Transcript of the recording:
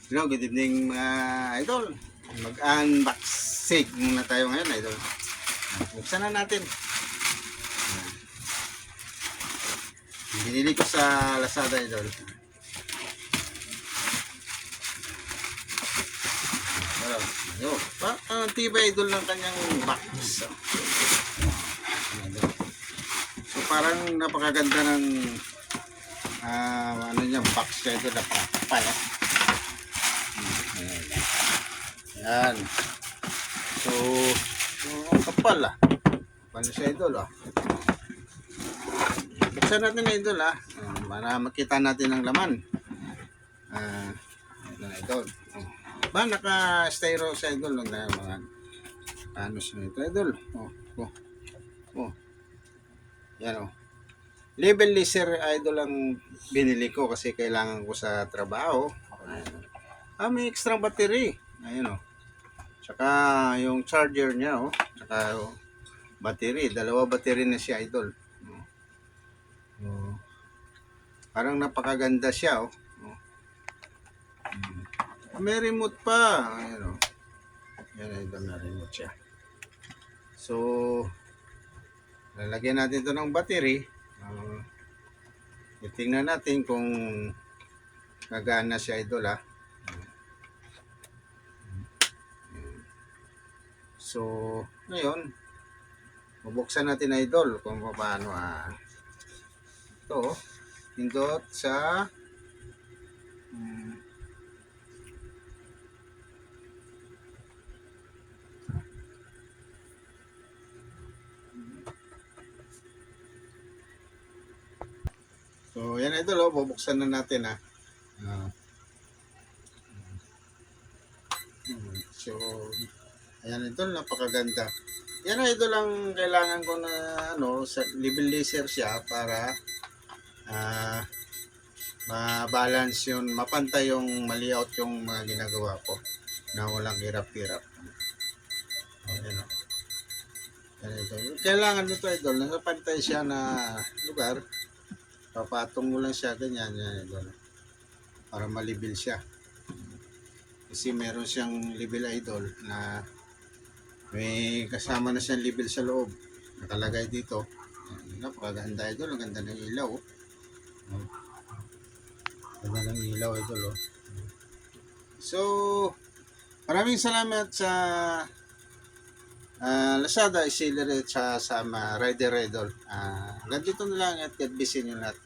Hello, good evening mga idol. Mag-unboxing muna tayo ngayon, idol. Buksan na natin. Binili ko sa Lazada, idol. Ayun. Ang tibay, idol, ng kanyang box. So parang napakaganda ng ano niya, box niya, idol. Napakapal. Yan. So, ang kapal Kapal siya, idol Buksan natin na, idol para makita natin ang laman. Idol. Naka-styro sa idol na mga ano siya ito, idol. Yan Label laser, idol, ang binili ko kasi kailangan ko sa trabaho. May extra battery. Ayun Tsaka yung charger niya tsaka battery, dalawa battery na siya, idol. Parang napakaganda siya May remote pa. Ayun Yan, idol, na remote siya. So lalagyan natin ito ng battery. Tingnan natin kung gagana siya, idol So, ngayon, bubuksan natin, idol, kung paano ito, pindot sa So, yan, idol, bubuksan na natin So, ayan, idol, napakaganda. Yan, idol, ang kailangan ko na sa label laser siya para ma-balance yun, mapantay yung mali-out yung mga ginagawa ko na walang hirap-hirap. Yan Yan, idol. Kailangan nito, idol, nasa pantay siya na lugar. Papatong mo lang siya ganyan, yan, idol, para malibil siya. Kasi meron siyang label, idol, na may kasama na siyang label sa loob. Nakalagay dito. Napakaganda, idol. Ang ganda ng ilaw. Ganda ng ilaw, idol. So, maraming salamat sa Lazada, Accelerate sa Rider, idol. Hanggang dito na lang at God bless inyo lahat.